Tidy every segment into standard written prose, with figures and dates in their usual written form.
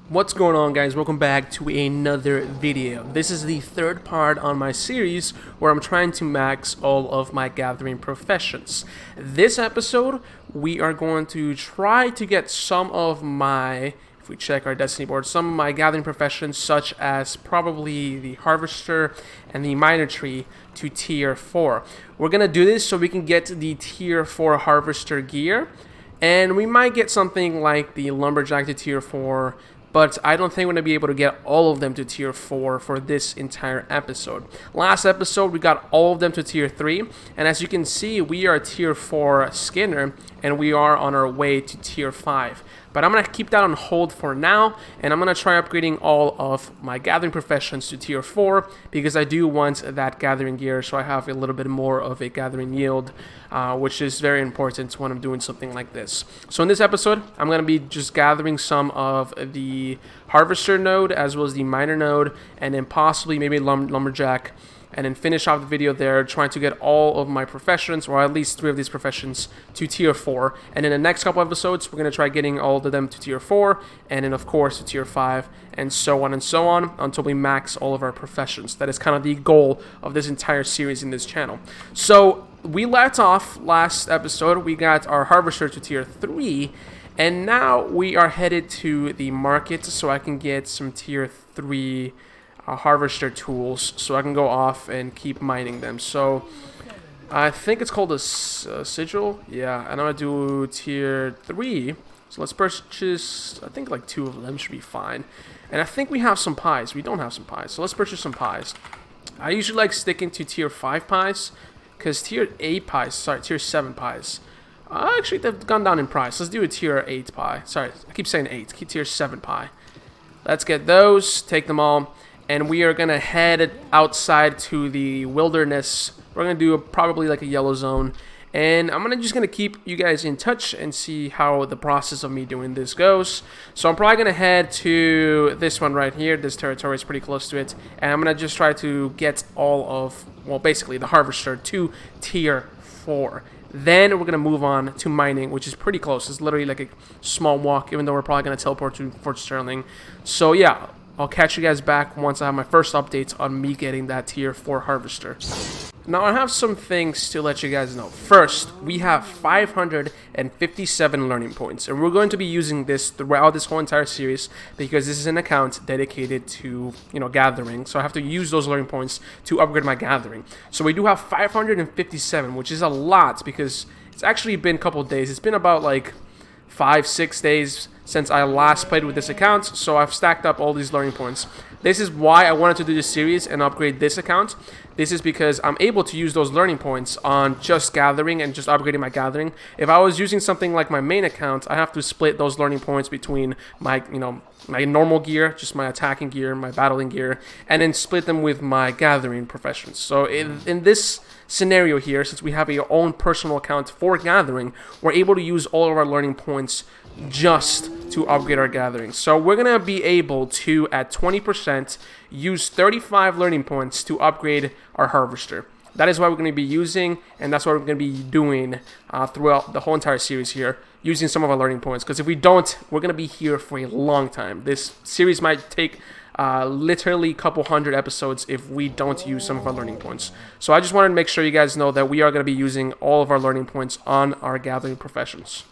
What's going on, guys? Welcome back to another video. This is the third part on my series where I'm trying to max all of my gathering professions. This episode, we are going to try to get some of my, if we check our destiny board, some of my gathering professions such as probably the harvester and the miner tree to tier 4. We're going to do this so we can get the tier 4 harvester gear, and we might get something like the lumberjack to tier 4, but I don't think we're going to be able to get all of them to tier 4 for this entire episode. Last episode, we got all of them to tier 3, and as you can see, we are tier 4 Skinner, and we are on our way to tier 5. But I'm going to keep that on hold for now, and I'm going to try upgrading all of my gathering professions to tier 4, because I do want that gathering gear, so I have a little bit more of a gathering yield, which is very important when I'm doing something like this. So in this episode, I'm going to be just gathering some of the harvester node, as well as the miner node, and then possibly maybe lumberjack, and then finish off the video there trying to get all of my professions, or at least 3 of these professions, to tier 4. And in the next couple episodes, we're going to try getting all of them to tier 4, and then of course to tier 5, and so on until we max all of our professions. That is kind of the goal of this entire series in this channel. So we left off last episode, we got our harvester to tier 3, and now we are headed to the market so I can get some tier 3 harvester tools so I can go off and keep mining them. So I think it's called a sigil. Yeah, and I'm gonna do tier 3. So let's purchase, I think like 2 of them should be fine. And I think we have some pies. We don't have some pies, so let's purchase some pies. I usually like sticking to tier 5 pies, because tier 7 pies, actually they've gone down in price. Let's do a tier 8 pie. Sorry, I keep saying 8. Tier 7 pie. Let's get those, take them all. And we are going to head outside to the wilderness. We're going to do probably like a yellow zone. And I'm just going to keep you guys in touch and see how the process of me doing this goes. So I'm probably going to head to this one right here. This territory is pretty close to it. And I'm going to just try to get all of, well, basically the harvester to tier 4. Then we're going to move on to mining, which is pretty close. It's literally like a small walk, even though we're probably going to teleport to Fort Sterling. So yeah, I'll catch you guys back once I have my first updates on me getting that tier 4 harvester. Now I have some things to let you guys know. First, we have 557 learning points, and we're going to be using this throughout this whole entire series because this is an account dedicated to, gathering. So I have to use those learning points to upgrade my gathering. So we do have 557, which is a lot because it's actually been a couple of days. It's been about like 5-6 days since I last played with this account, so I've stacked up all these learning points. This is why I wanted to do this series and upgrade this account. This is because I'm able to use those learning points on just gathering and just upgrading my gathering. If I was using something like my main account, I have to split those learning points between my, my normal gear, just my attacking gear, my battling gear, and then split them with my gathering professions. So in this scenario here, since we have our own personal account for gathering, we're able to use all of our learning points just to upgrade our gathering. So we're going to be able to, at 20%, use 35 learning points to upgrade our harvester. That is what we're going to be using, and that's what we're going to be doing throughout the whole entire series here, using some of our learning points. Because if we don't, we're going to be here for a long time. This series might take literally a couple hundred episodes if we don't use some of our learning points. So I just wanted to make sure you guys know that we are going to be using all of our learning points on our gathering professions.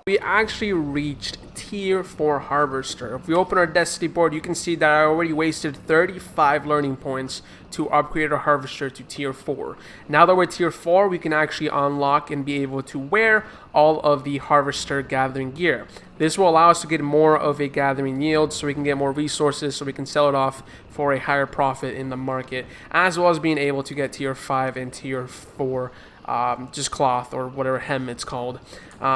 We actually reached tier 4 harvester. If we open our destiny board, you can see that I already wasted 35 learning points to upgrade our harvester to tier 4. Now that we're tier 4, we can actually unlock and be able to wear all of the harvester gathering gear. This will allow us to get more of a gathering yield, so we can get more resources, so we can sell it off for a higher profit in the market, as well as being able to get tier 5 and tier 4 just cloth, or whatever hem it's called.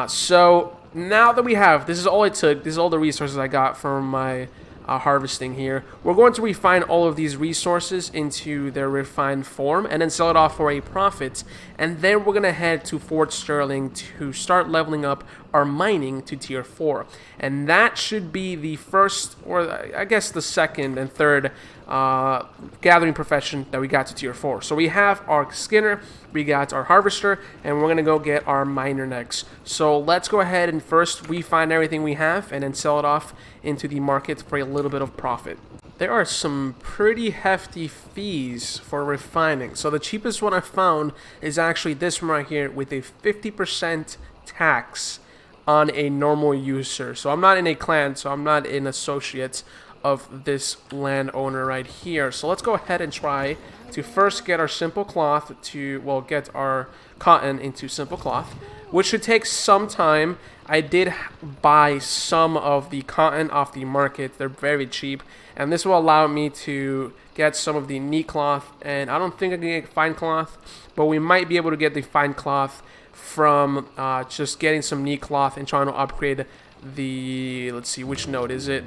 So now that we have, this is all it took, this is all the resources I got from my harvesting here. We're going to refine all of these resources into their refined form and then sell it off for a profit. And then we're going to head to Fort Sterling to start leveling up our mining to tier 4. And that should be the first, or I guess the second and third gathering profession that we got to tier 4. So we have our skinner, we got our harvester, and we're going to go get our miner next. So let's go ahead and first refine everything we have and then sell it off into the market for a little bit of profit. There are some pretty hefty fees for refining. So the cheapest one I found is actually this one right here with a 50% tax on a normal user. So I'm not in a clan, so I'm not an associate of this landowner right here. So let's go ahead and try to first get our simple cloth to, well, get our cotton into simple cloth, which should take some time. I did buy some of the cotton off the market. They're very cheap, and this will allow me to get some of the neat cloth, and I don't think I can get fine cloth, but we might be able to get the fine cloth from just getting some neat cloth and trying to upgrade the, let's see, which node is it?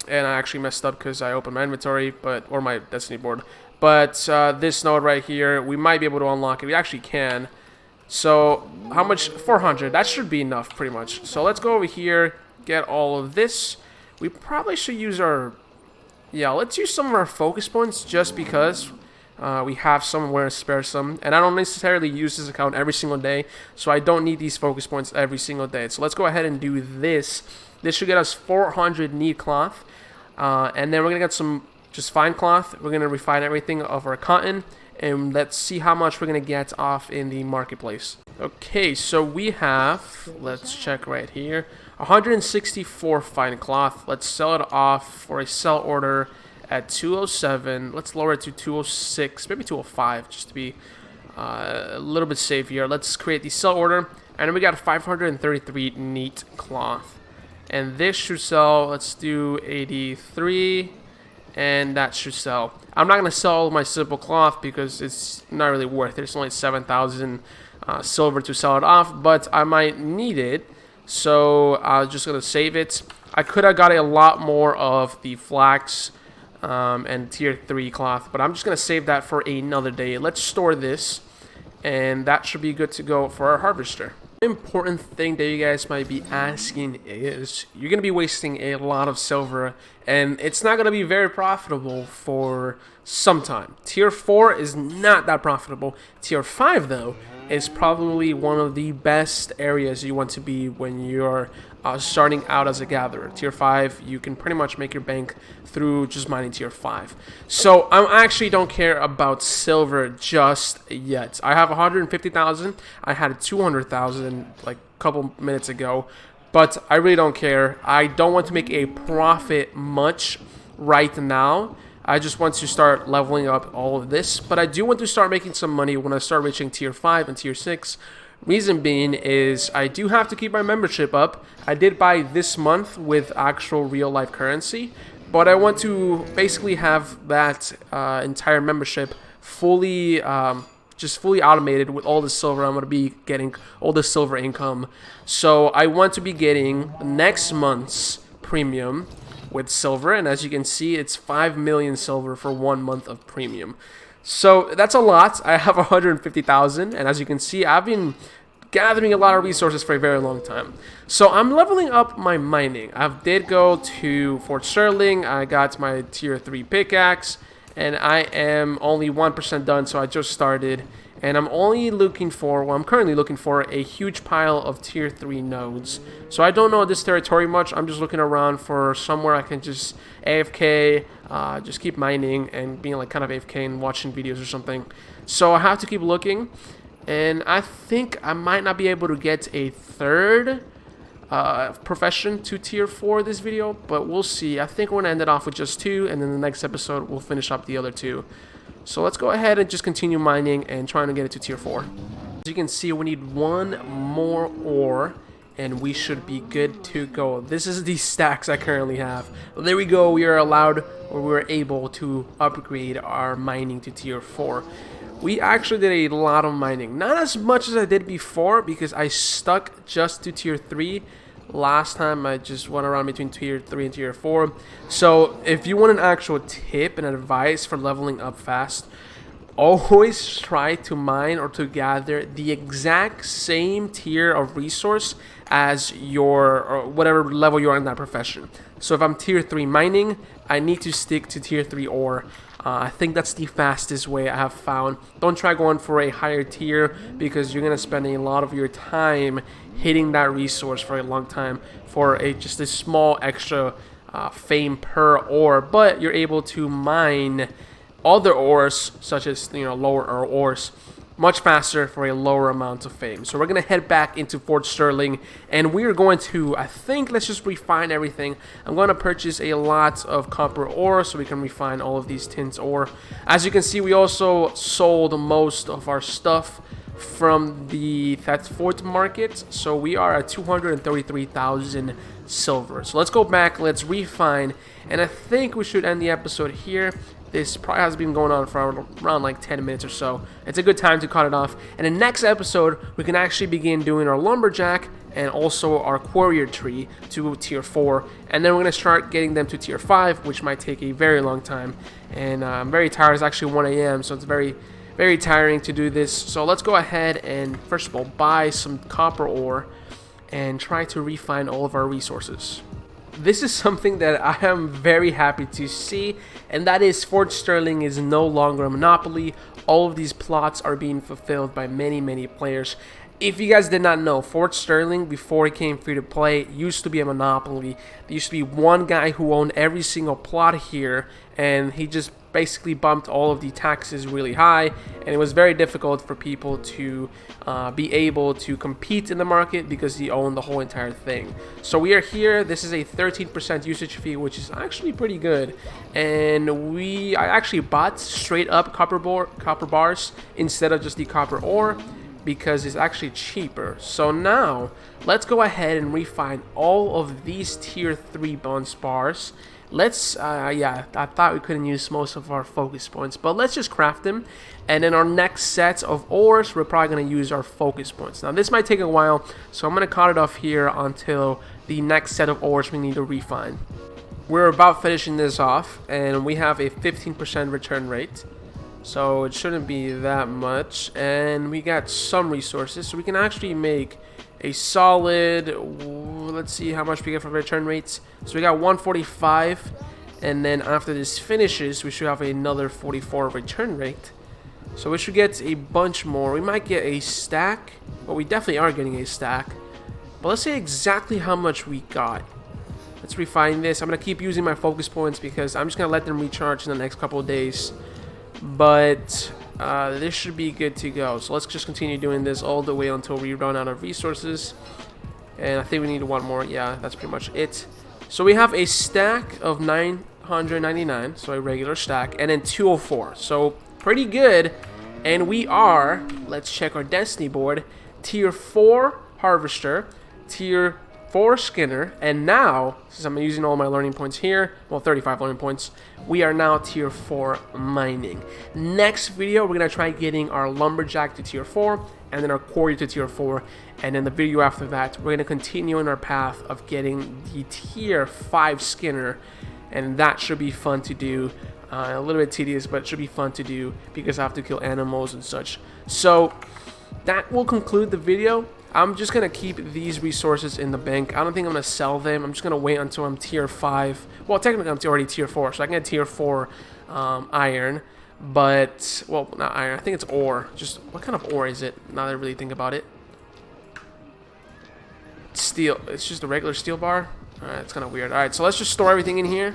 And I actually messed up because I opened my inventory, or my destiny board. But this node right here, we might be able to unlock it. We actually can. So how much? 400. That should be enough, pretty much. So let's go over here, get all of this. We probably should use our, yeah, let's use some of our focus points just because we have somewhere to spare some. And I don't necessarily use this account every single day, so I don't need these focus points every single day. So let's go ahead and do this. This should get us 400 neat cloth. And then we're going to get some just fine cloth. We're going to refine everything of our cotton. And let's see how much we're going to get off in the marketplace. Okay, so we have, let's check right here, 164 fine cloth. Let's sell it off for a sell order at 207. Let's lower it to 206, maybe 205, just to be a little bit safe here. Let's create the sell order. And then we got 533 neat cloth. And this should sell, let's do 83, and that should sell. I'm not going to sell my simple cloth because it's not really worth it. It's only 7,000 silver to sell it off, but I might need it, so I'm just going to save it. I could have got a lot more of the flax and tier 3 cloth, but I'm just going to save that for another day. Let's store this, and that should be good to go for our harvester. Important thing that you guys might be asking is you're going to be wasting a lot of silver, and it's not going to be very profitable for some time. Tier 4 is not that profitable. Tier 5 though is probably one of the best areas you want to be when you're starting out as a gatherer. Tier 5, you can pretty much make your bank through just mining tier 5. So I actually don't care about silver just yet. I have 150,000. I had 200,000 like a couple minutes ago, but I really don't care. I don't want to make a profit much right now. I just want to start leveling up all of this, but I do want to start making some money when I start reaching tier 5 and tier 6. Reason being is I do have to keep my membership up. I did buy this month with actual real life currency, but I want to basically have that entire membership fully just fully automated with all the silver I'm going to be getting, all the silver income. So I want to be getting next month's premium with silver, and as you can see, it's 5 million silver for 1 month of premium. So that's a lot. I have 150,000, and as you can see, I've been gathering a lot of resources for a very long time. So I'm leveling up my mining. I did go to Fort Sterling. I got my tier 3 pickaxe, and I am only 1% done, so I just started. And I'm only looking for, well, I'm currently looking for a huge pile of tier 3 nodes. So I don't know this territory much. I'm just looking around for somewhere I can just AFK, just keep mining and being like kind of AFK and watching videos or something. So I have to keep looking. And I think I might not be able to get a third profession to tier 4 this video, but we'll see. I think we're going to end it off with just 2, and then the next episode we'll finish up the other 2. So let's go ahead and just continue mining and trying to get it to tier 4. As you can see, we need 1 more ore, and we should be good to go. This is the stacks I currently have. Well, there we go. We are allowed, or we were able to upgrade our mining to tier 4. We actually did a lot of mining. Not as much as I did before because I stuck just to tier 3 Last time I just went around between tier 3 and tier 4. So if you want an actual tip and advice for leveling up fast, always try to mine or to gather the exact same tier of resource as your, or whatever level you are in that profession. So if I'm tier 3 mining, I need to stick to tier 3 ore. I think that's the fastest way I have found. Don't try going for a higher tier, because you're going to spend a lot of your time hitting that resource for a long time for just a small extra fame per ore. But you're able to mine other ores, such as lower ores, much faster for a lower amount of fame. So we're gonna head back into Fort Sterling, and we are going to, I think, let's just refine everything. I'm going to purchase a lot of copper ore so we can refine all of these tins ore. As you can see, we also sold most of our stuff from that fort market, so we are at 233,000 silver. So let's go back, let's refine, and I think we should end the episode here. This probably has been going on for around like 10 minutes or so. It's a good time to cut it off. And in the next episode, we can actually begin doing our lumberjack and also our courier tree to tier 4. And then we're going to start getting them to tier 5, which might take a very long time. And I'm very tired. It's actually 1 a.m., so it's very, very tiring to do this. So let's go ahead and, first of all, buy some copper ore and try to refine all of our resources. This is something that I am very happy to see, and that is Fort Sterling is no longer a monopoly. All of these plots are being fulfilled by many players. If you guys did not know, Fort Sterling, before it came free to play, used to be a monopoly. There used to be one guy who owned every single plot here, and he just basically bumped all of the taxes really high, and it was very difficult for people to be able to compete in the market because he owned the whole entire thing. So we are here. This is a 13% usage fee, which is actually pretty good, and I actually bought straight up copper bars instead of just the copper ore, because it's actually cheaper. So now let's go ahead and refine all of these tier 3 bonus bars. Let's yeah, I thought we couldn't use most of our focus points, but let's just craft them, and in our next set of ores we're probably going to use our focus points. Now this might take a while, so I'm going to cut it off here until the next set of ores we need to refine. We're about finishing this off, and we have a 15% return rate, so it shouldn't be that much, and we got some resources, so we can actually make a solid, let's see how much we get for return rates. So we got 145, and then after this finishes we should have another 44 return rate, so we should get a bunch more. We might get a stack, but we definitely are getting a stack, but let's see exactly how much we got. Let's refine this. I'm gonna keep using my focus points because I'm just gonna let them recharge in the next couple of days, but this should be good to go. So let's just continue doing this all the way until we run out of resources, and I think we need one more. Yeah, that's pretty much it. So we have a stack of 999, so a regular stack, and then 204, so pretty good. And we are, let's check our destiny board, tier 4 harvester, tier 4 skinner, and now, since I'm using all my learning points here, well, 35 learning points, we are now tier 4 mining. Next video, we're going to try getting our lumberjack to tier 4, and then our quarry to tier 4, and then the video after that, we're going to continue in our path of getting the tier 5 skinner, and that should be fun to do. A little bit tedious, but it should be fun to do because I have to kill animals and such. So that will conclude the video. I'm just going to keep these resources in the bank. I don't think I'm going to sell them. I'm just going to wait until I'm tier 5. Well, technically I'm already tier 4, so I can get tier 4 iron. But, well, not iron. I think it's ore. Just, what kind of ore is it? Now that I really think about it. Steel. It's just a regular steel bar. Alright, it's kind of weird. Alright, so let's just store everything in here.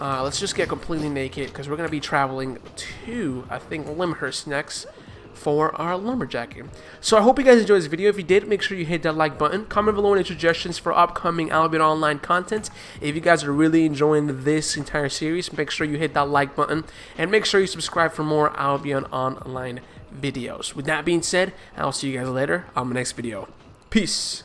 Let's just get completely naked because we're going to be traveling to, I think, Limhurst next for our lumberjacking. So I hope you guys enjoyed this video. If you did, make sure you hit that like button. Comment below any suggestions for upcoming Albion Online content. If you guys are really enjoying this entire series, make sure you hit that like button and make sure you subscribe for more Albion Online videos. With that being said, I'll see you guys later on the next video. Peace.